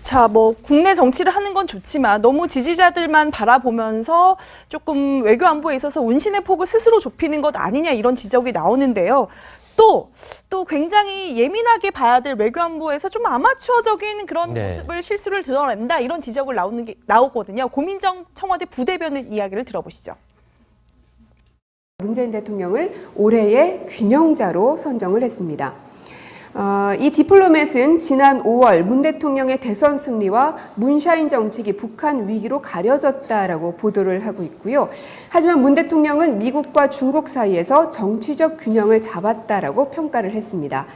자, 뭐 국내 정치를 하는 건 좋지만 너무 지지자들만 바라보면서 조금 외교 안보에 있어서 운신의 폭을 스스로 좁히는 것 아니냐 이런 지적이 나오는데요. 또 굉장히 예민하게 봐야 될 외교 안보에서 좀 아마추어적인 그런 모습을 실수를 드러낸다 이런 지적을 나오거든요. 고민정 청와대 부대변인 이야기를 들어보시죠. 문재인 대통령을 올해의 균형자로 선정을 했습니다. 이 디플로맷은 지난 5월 문 대통령의 대선 승리와 문샤인 정책이 북한 위기로 가려졌다라고 보도를 하고 있고요. 하지만 문 대통령은 미국과 중국 사이에서 정치적 균형을 잡았다라고 평가를 했습니다.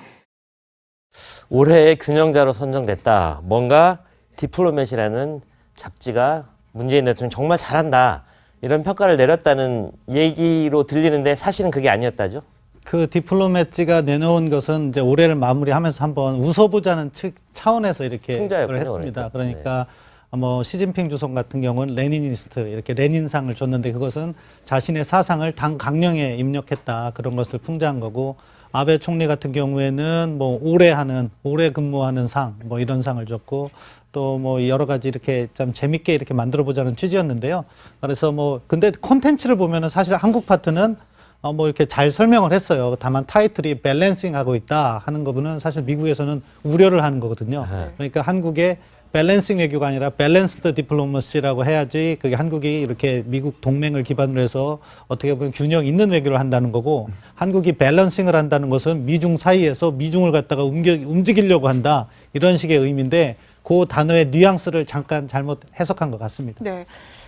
올해의 균형자로 선정됐다. 뭔가 디플로맷이라는 잡지가 문재인 대통령 정말 잘한다. 이런 평가를 내렸다는 얘기로 들리는데 사실은 그게 아니었다죠? 그 디플로맷지가 내놓은 것은 이제 올해를 마무리하면서 한번 웃어보자는 차원에서 이렇게 했습니다. 그러니까 뭐 시진핑 주석 같은 경우는 레니니스트 이렇게 레닌상을 줬는데 그것은 자신의 사상을 당 강령에 입력했다 그런 것을 풍자한 거고 아베 총리 같은 경우에는 뭐 오래 근무하는 상 뭐 이런 상을 줬고 또 뭐 여러 가지 이렇게 좀 재밌게 이렇게 만들어 보자는 취지였는데요. 그래서 뭐 근데 콘텐츠를 보면은 사실 한국 파트는 뭐 이렇게 잘 설명을 했어요. 다만 타이틀이 밸런싱 하고 있다 하는 거는 사실 미국에서는 우려를 하는 거거든요. 그러니까 한국의 밸런싱 외교가 아니라 밸런스드 디플로머시라고 해야지 그게 한국이 이렇게 미국 동맹을 기반으로 해서 어떻게 보면 균형 있는 외교를 한다는 거고 한국이 밸런싱을 한다는 것은 미중 사이에서 미중을 갖다가 움직이려고 한다 이런 식의 의미인데 그 단어의 뉘앙스를 잠깐 잘못 해석한 것 같습니다. 네.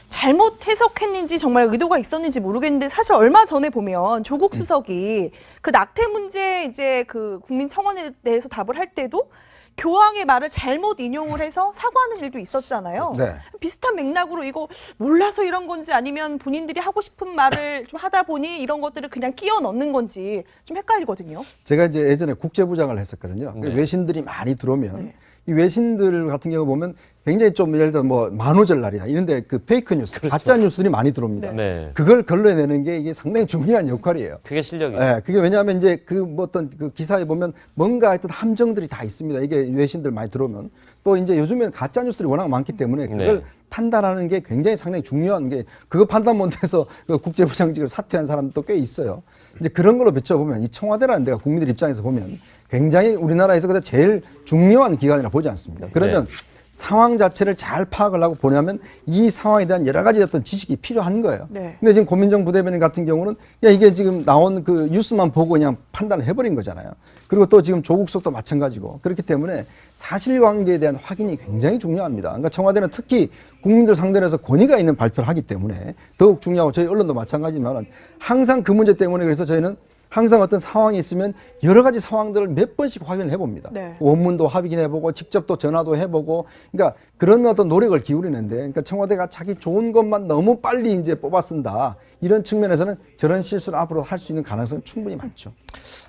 잘못 해석했는지 정말 의도가 있었는지 모르겠는데 사실 얼마 전에 보면 조국 수석이 그 낙태 문제 이제 그 국민청원에 대해서 답을 할 때도 교황의 말을 잘못 인용을 해서 사과하는 일도 있었잖아요. 네. 비슷한 맥락으로 이거 몰라서 이런 건지 아니면 본인들이 하고 싶은 말을 좀 하다 보니 이런 것들을 그냥 끼워 넣는 건지 좀 헷갈리거든요. 제가 이제 예전에 국제부장을 했었거든요. 네. 외신들이 많이 들어오면 이 외신들 같은 경우 보면 굉장히 좀 예를 들어 뭐 만우절날이나 이런데 그 페이크 뉴스, 가짜 뉴스들이 많이 들어옵니다. 네. 그걸 걸러내는 게 이게 상당히 중요한 역할이에요. 그게 실력이에요. 네, 그게 왜냐하면 이제 그 뭐 어떤 그 기사에 보면 뭔가 하여튼 함정들이 다 있습니다. 이게 외신들 많이 들어오면 또 이제 요즘에는 가짜 뉴스들이 워낙 많기 때문에 그걸 판단하는 게 굉장히 상당히 중요한 게 그거 판단 못해서 그 국제부장직을 사퇴한 사람도 꽤 있어요. 이제 그런 걸로 비춰보면 이 청와대라는 데가 국민들 입장에서 보면 굉장히 우리나라에서 그래도 제일 중요한 기관이라 보지 않습니다. 그러면 상황 자체를 잘 파악을 하고 보냐면 이 상황에 대한 여러 가지 어떤 지식이 필요한 거예요. 근데 지금 고민정 부대변인 같은 경우는 야 이게 지금 나온 그 뉴스만 보고 그냥 판단을 해버린 거잖아요. 그리고 또 지금 조국 수석도 마찬가지고 그렇기 때문에 사실관계에 대한 확인이 굉장히 중요합니다. 그러니까 청와대는 특히 국민들 상대로 해서 권위가 있는 발표를 하기 때문에 더욱 중요하고 저희 언론도 마찬가지지만 항상 그 문제 때문에 그래서 저희는 항상 어떤 상황이 있으면 여러 가지 상황들을 몇 번씩 확인을 해봅니다. 원문도 확인해보고 직접 또 전화도 해보고 그러니까 그런 어떤 노력을 기울이는데 그러니까 청와대가 자기 좋은 것만 너무 빨리 이제 뽑아 쓴다 이런 측면에서는 저런 실수를 앞으로 할 수 있는 가능성은 충분히 많죠.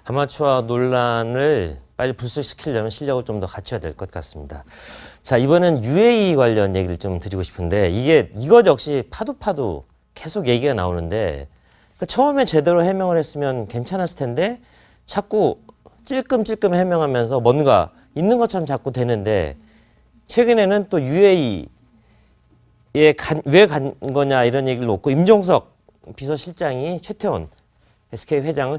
아마추어 논란을 빨리 불식시키려면 실력을 좀 더 갖춰야 될 것 같습니다. 자, 이번엔 UAE 관련 얘기를 좀 드리고 싶은데 이것 역시 파도 계속 얘기가 나오는데 그러니까 처음에 제대로 해명을 했으면 괜찮았을 텐데 자꾸 찔끔찔끔 해명하면서 뭔가 있는 것처럼 자꾸 되는데 최근에는 또 UAE에 왜 간 거냐 이런 얘기를 놓고 임종석 비서실장이 최태원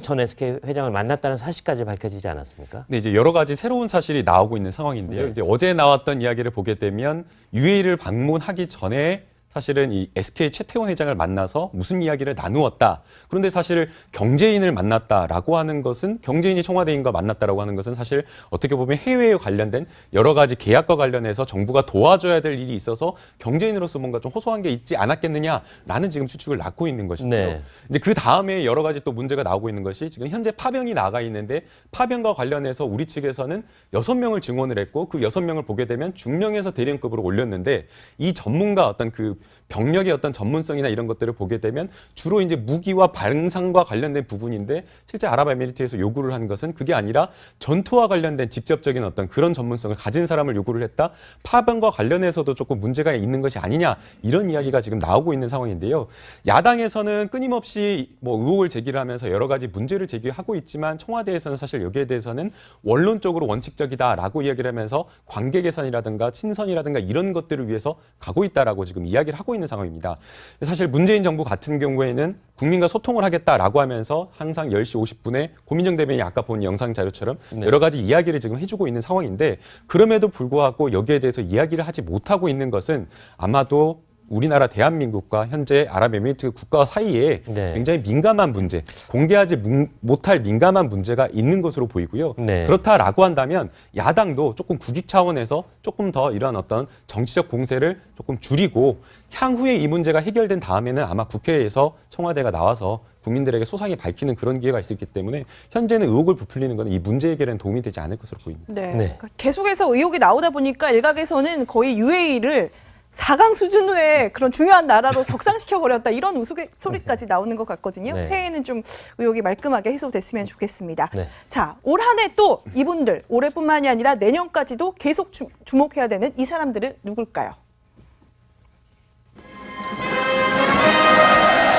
전 SK 회장을 만났다는 사실까지 밝혀지지 않았습니까? 네, 이제 여러 가지 새로운 사실이 나오고 있는 상황인데요. 이제 어제 나왔던 이야기를 보게 되면 UAE를 방문하기 전에 사실은 이 SK 최태원 회장을 만나서 무슨 이야기를 나누었다. 그런데 사실 경제인을 만났다라고 하는 것은 경제인이 청와대인과 만났다라고 하는 것은 사실 어떻게 보면 해외에 관련된 여러 가지 계약과 관련해서 정부가 도와줘야 될 일이 있어서 경제인으로서 뭔가 좀 호소한 게 있지 않았겠느냐라는 지금 추측을 낳고 있는 것인데요. 이제 그 다음에 여러 가지 또 문제가 나오고 있는 것이 지금 현재 파병이 나가 있는데 파병과 관련해서 우리 측에서는 6명을 증원을 했고 그 6명을 보게 되면 중령에서 대령급으로 올렸는데 이 전문가 어떤 그 병력의 어떤 전문성이나 이런 것들을 보게 되면 주로 이제 무기와 방산과 관련된 부분인데 실제 아랍에미리트에서 요구를 한 것은 그게 아니라 전투와 관련된 직접적인 어떤 그런 전문성을 가진 사람을 요구를 했다. 파병과 관련해서도 조금 문제가 있는 것이 아니냐 이런 이야기가 지금 나오고 있는 상황인데요. 야당에서는 끊임없이 뭐 의혹을 제기를 하면서 여러 가지 문제를 제기하고 있지만 청와대에서는 사실 여기에 대해서는 원론적으로 원칙적이다라고 이야기를 하면서 관계 개선이라든가 친선이라든가 이런 것들을 위해서 가고 있다라고 지금 이야기를 하고 있는 상황입니다. 사실 문재인 정부 같은 경우에는 국민과 소통을 하겠다라고 하면서 항상 10시 50분에 고민정 대변인이 아까 본 영상 자료처럼 여러 가지 이야기를 지금 해주고 있는 상황인데 그럼에도 불구하고 여기에 대해서 이야기를 하지 못하고 있는 것은 아마도 우리나라 대한민국과 현재 아랍에미리트 국가 사이에 굉장히 민감한 문제, 공개하지 못할 민감한 문제가 있는 것으로 보이고요. 그렇다라고 한다면 야당도 조금 국익 차원에서 조금 더 이런 어떤 정치적 공세를 조금 줄이고 향후에 이 문제가 해결된 다음에는 아마 국회에서 청와대가 나와서 국민들에게 소상히 밝히는 그런 기회가 있었기 때문에 현재는 의혹을 부풀리는 것은 이 문제 해결에는 도움이 되지 않을 것으로 보입니다. 그러니까 계속해서 의혹이 나오다 보니까 일각에서는 거의 UAE를 4강 수준의 그런 중요한 나라로 격상시켜버렸다 이런 우스갯소리까지 나오는 것 같거든요. 새해에는 좀 의혹이 말끔하게 해소됐으면 좋겠습니다. 자, 올 한 해 또 이분들 올해뿐만이 아니라 내년까지도 계속 주목해야 되는 이 사람들은 누굴까요?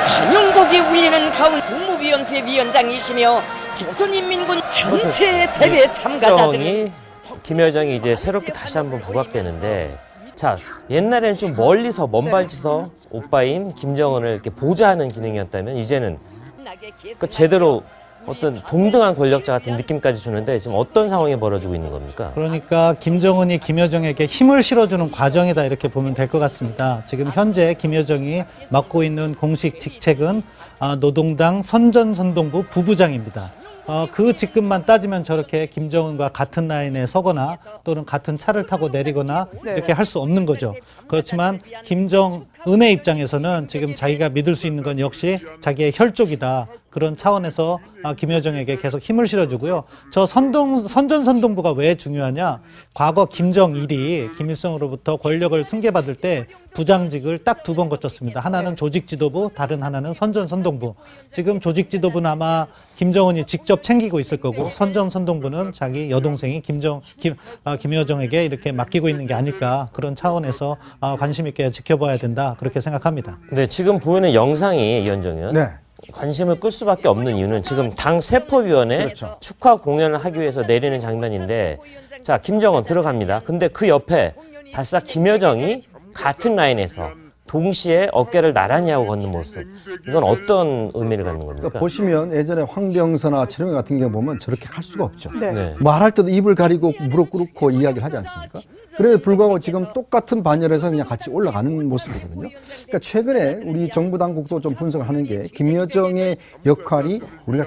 환영곡이 울리는 가운 국무위원회 위원장이시며 조선인민군 전체 대회 참가자들이 김여정이 이제 새롭게 다시 한번 부각되는데 자, 옛날에는 좀 멀리서 먼발치서 오빠인 김정은을 이렇게 보좌하는 기능이었다면 이제는 그 제대로 어떤 동등한 권력자 같은 느낌까지 주는데 지금 어떤 상황이 벌어지고 있는 겁니까? 그러니까 김정은이 김여정에게 힘을 실어주는 과정이다 이렇게 보면 될 것 같습니다. 지금 현재 김여정이 맡고 있는 공식 직책은 노동당 선전선동부 부부장입니다. 그 직급만 따지면 저렇게 김정은과 같은 라인에 서거나 또는 같은 차를 타고 내리거나 이렇게 할 수 없는 거죠. 그렇지만 김정은의 입장에서는 지금 자기가 믿을 수 있는 건 역시 자기의 혈족이다. 그런 차원에서 김여정에게 계속 힘을 실어주고요. 저 선전선동부가 왜 중요하냐? 과거 김정일이 김일성으로부터 권력을 승계받을 때 부장직을 딱 2번 거쳤습니다. 하나는 조직지도부, 다른 하나는 선전선동부. 지금 조직지도부는 아마 김정은이 직접 챙기고 있을 거고 선전선동부는 자기 여동생이 김여정에게 이렇게 맡기고 있는 게 아닐까 그런 차원에서 관심 있게 지켜봐야 된다 그렇게 생각합니다. 네, 지금 보이는 영상이 이현정 의원. 관심을 끌 수밖에 없는 이유는 지금 당 세포위원회 축하 공연을 하기 위해서 내리는 장면인데 자, 김정은 들어갑니다. 근데 그 옆에 발사 김여정이 같은 라인에서 동시에 어깨를 나란히 하고 걷는 모습. 이건 어떤 의미를 갖는 겁니까? 그러니까 보시면 예전에 황병서나 최룡해 같은 경우 보면 저렇게 할 수가 없죠. 말할 때도 입을 가리고 무릎 꿇고 이야기를 하지 않습니까? 그래도 불구하고 지금 똑같은 반열에서 그냥 같이 올라가는 모습이거든요. 그러니까 최근에 우리 정부 당국도 좀 분석을 하는 게 김여정의 역할이 우리가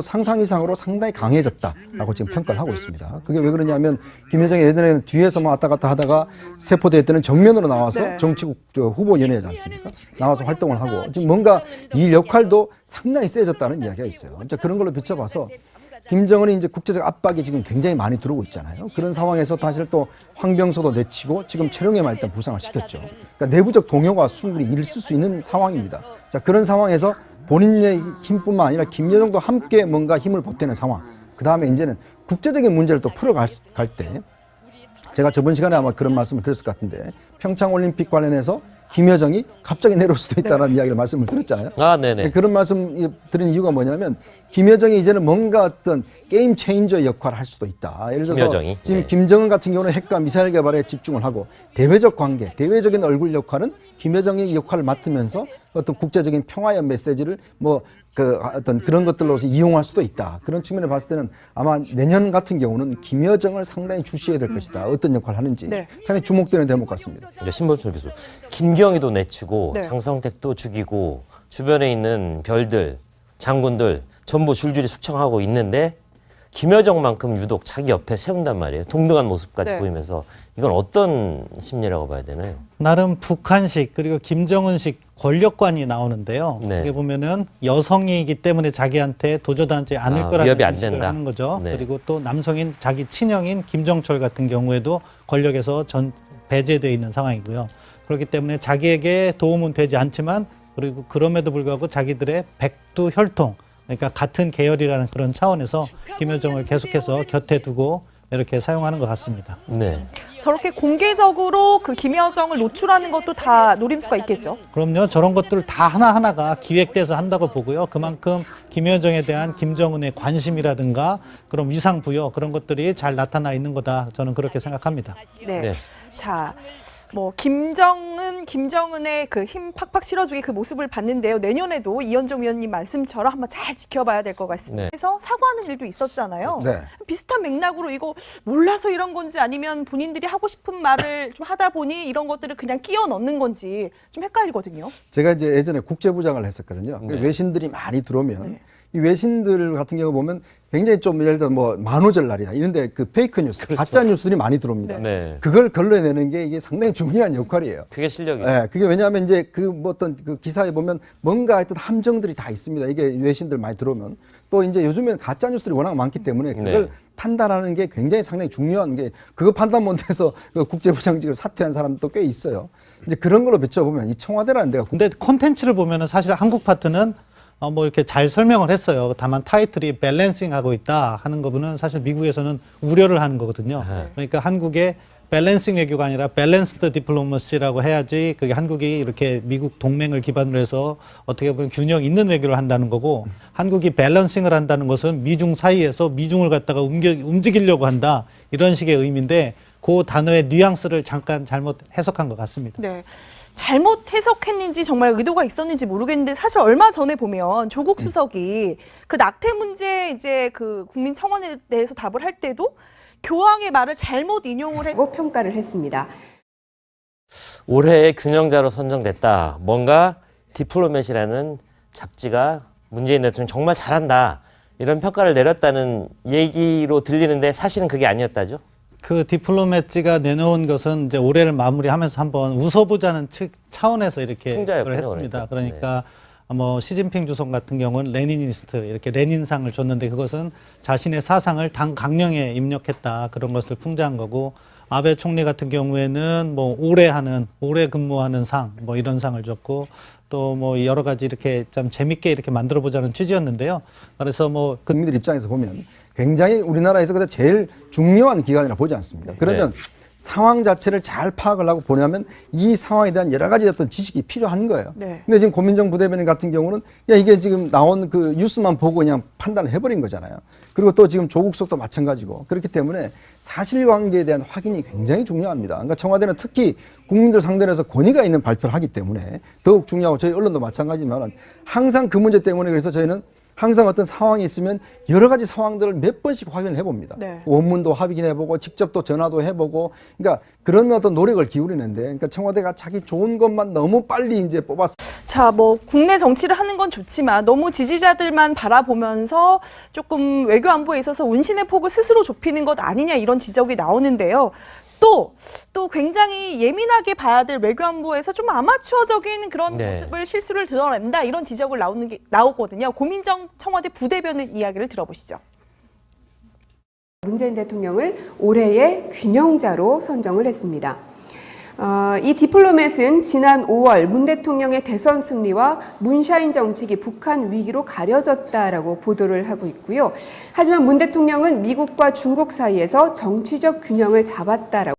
상상 이상으로 상당히 강해졌다라고 지금 평가를 하고 있습니다. 그게 왜 그러냐면 김여정이 예전에는 뒤에서만 왔다 갔다 하다가 세포대회 때는 정면으로 나와서 정치국 후보연예지 않습니까? 나와서 활동을 하고 지금 뭔가 이 역할도 상당히 세졌다는 이야기가 있어요. 이제 그런 걸로 비춰봐서 김정은이 이제 국제적 압박이 지금 굉장히 많이 들어오고 있잖아요. 그런 상황에서 사실 또 황병서도 내치고 지금 최룡해만 일단 부상을 시켰죠. 그러니까 내부적 동요가 충분히 일을 쓸 수 있는 상황입니다. 자, 그런 상황에서 본인의 힘뿐만 아니라 김여정도 함께 뭔가 힘을 보태는 상황. 그 다음에 이제는 국제적인 문제를 또 풀어갈 때 제가 저번 시간에 아마 그런 말씀을 드렸을 것 같은데 평창올림픽 관련해서 김여정이 갑자기 내려올 수도 있다는 이야기를 말씀을 드렸잖아요. 그런 말씀 드린 이유가 뭐냐면 김여정이 이제는 뭔가 어떤 게임 체인저 역할을 할 수도 있다. 예를 들어서 지금 김정은 같은 경우는 핵과 미사일 개발에 집중을 하고 대외적 관계, 대외적인 얼굴 역할은 김여정의 역할을 맡으면서 어떤 국제적인 평화의 메시지를 어떤 그런 것들로서 이용할 수도 있다. 그런 측면에 봤을 때는 아마 내년 같은 경우는 김여정을 상당히 주시해야 될 것이다. 어떤 역할을 하는지 상당히 주목되는 대목 같습니다. 신범철 교수, 김경희도 내치고 장성택도 죽이고 주변에 있는 별들, 장군들 전부 줄줄이 숙청하고 있는데 김여정만큼 유독 자기 옆에 세운단 말이에요. 동등한 모습까지 보이면서 이건 어떤 심리라고 봐야 되나요? 나름 북한식 그리고 김정은식 권력관이 나오는데요. 이게 보면은 여성이기 때문에 자기한테 도전하지 않을 거라는 인식을 하는 거죠. 그리고 또 남성인 자기 친형인 김정철 같은 경우에도 권력에서 배제되어 있는 상황이고요. 그렇기 때문에 자기에게 도움은 되지 않지만 그리고 그럼에도 불구하고 자기들의 백두혈통, 그러니까 같은 계열이라는 그런 차원에서 김여정을 계속해서 곁에 두고 이렇게 사용하는 것 같습니다. 네. 저렇게 공개적으로 그 김여정을 노출하는 것도 다 노림수가 있겠죠. 그럼요. 저런 것들 다 하나하나가 기획돼서 한다고 보고요. 그만큼 김여정에 대한 김정은의 관심이라든가 그런 위상 부여 그런 것들이 잘 나타나 있는 거다. 저는 그렇게 생각합니다. 네. 네. 자, 뭐 김정은의 그 힘 팍팍 실어주기 그 모습을 봤는데요. 내년에도 이현정 위원님 말씀처럼 한번 잘 지켜봐야 될 것 같습니다. 네. 그래서 사과하는 일도 있었잖아요. 네. 비슷한 맥락으로 이거 몰라서 이런 건지 아니면 본인들이 하고 싶은 말을 좀 하다 보니 이런 것들을 그냥 끼워 넣는 건지 좀 헷갈리거든요. 제가 이제 예전에 국제부장을 했었거든요. 네. 외신들이 많이 들어오면 네. 이 외신들 같은 경우 보면 굉장히 좀 예를 들어 뭐 만우절날이나 이런데 그 페이크 뉴스, 가짜 뉴스들이 많이 들어옵니다. 네. 그걸 걸러내는 게 이게 상당히 중요한 역할이에요. 그게 실력이죠. 예, 그게 왜냐하면 이제 그 뭐 어떤 그 기사에 보면 뭔가 하여튼 함정들이 다 있습니다. 이게 외신들 많이 들어오면 또 이제 요즘에는 가짜 뉴스들이 워낙 많기 때문에 그걸 네. 판단하는 게 굉장히 상당히 중요한 게 그거 판단 못해서 그 국제부장직을 사퇴한 사람도 꽤 있어요. 이제 그런 걸로 비춰보면 이 청와대라는 데가 근데 콘텐츠를 보면은 사실 한국 파트는 뭐 이렇게 잘 설명을 했어요. 다만 타이틀이 밸런싱 하고 있다 하는 거는 사실 미국에서는 우려를 하는 거거든요. 그러니까 한국의 밸런싱 외교가 아니라 밸런스드 디플로머시라고 해야지 그게 한국이 이렇게 미국 동맹을 기반으로 해서 어떻게 보면 균형 있는 외교를 한다는 거고 한국이 밸런싱을 한다는 것은 미중 사이에서 미중을 갖다가 움직이려고 한다 이런 식의 의미인데 그 단어의 뉘앙스를 잠깐 잘못 해석한 것 같습니다. 네. 잘못 해석했는지 정말 의도가 있었는지 모르겠는데 사실 얼마 전에 보면 조국 수석이 그 낙태 문제 이제 그 국민청원에 대해서 답을 할 때도 교황의 말을 잘못 인용을 하고 평가를 했습니다. 올해의 균형자로 선정됐다. 뭔가 디플로맷이라는 잡지가 문재인 대통령 정말 잘한다. 이런 평가를 내렸다는 얘기로 들리는데 사실은 그게 아니었다죠? 그 디플로맷지가 내놓은 것은 이제 올해를 마무리하면서 한번 웃어보자는 차원에서 이렇게 풍자였군요, 했습니다. 그러니까. 그러니까 뭐 시진핑 주석 같은 경우는 레니니스트 이렇게 레닌상을 줬는데 그것은 자신의 사상을 당 강령에 입력했다 그런 것을 풍자한 거고 아베 총리 같은 경우에는 뭐 오래 근무하는 상 뭐 이런 상을 줬고 또 뭐 여러 가지 이렇게 좀 재밌게 이렇게 만들어 보자는 취지였는데요. 그래서 뭐 국민들 입장에서 보면 굉장히 우리나라에서 그래도 제일 중요한 기관이라 보지 않습니다. 그러면 상황 자체를 잘 파악을 하고 보려면 이 상황에 대한 여러 가지 어떤 지식이 필요한 거예요. 네. 근데 지금 고민정 부대변인 같은 경우는 야 이게 지금 나온 그 뉴스만 보고 그냥 판단을 해버린 거잖아요. 그리고 또 지금 조국 수석도 마찬가지고 그렇기 때문에 사실관계에 대한 확인이 굉장히 중요합니다. 그러니까 청와대는 특히 국민들 상대로 해서 권위가 있는 발표를 하기 때문에 더욱 중요하고 저희 언론도 마찬가지지만 항상 그 문제 때문에 그래서 저희는 항상 어떤 상황이 있으면 여러 가지 상황들을 몇 번씩 확인을 해봅니다. 네. 원문도 확인해보고 직접 또 전화도 해보고 그러니까 그런 어떤 노력을 기울이는데 그러니까 청와대가 자기 좋은 것만 너무 빨리 이제 뽑았어. 자, 뭐 국내 정치를 하는 건 좋지만 너무 지지자들만 바라보면서 조금 외교 안보에 있어서 운신의 폭을 스스로 좁히는 것 아니냐 이런 지적이 나오는데요. 또 굉장히 예민하게 봐야 될 외교 안보에서 좀 아마추어적인 그런 모습을 실수를 드러낸다 이런 지적을 나오거든요. 고민정 청와대 부대변인 이야기를 들어보시죠. 문재인 대통령을 올해의 균형자로 선정을 했습니다. 이 디플로맷은 지난 5월 문 대통령의 대선 승리와 문샤인 정책이 북한 위기로 가려졌다라고 보도를 하고 있고요. 하지만 문 대통령은 미국과 중국 사이에서 정치적 균형을 잡았다라고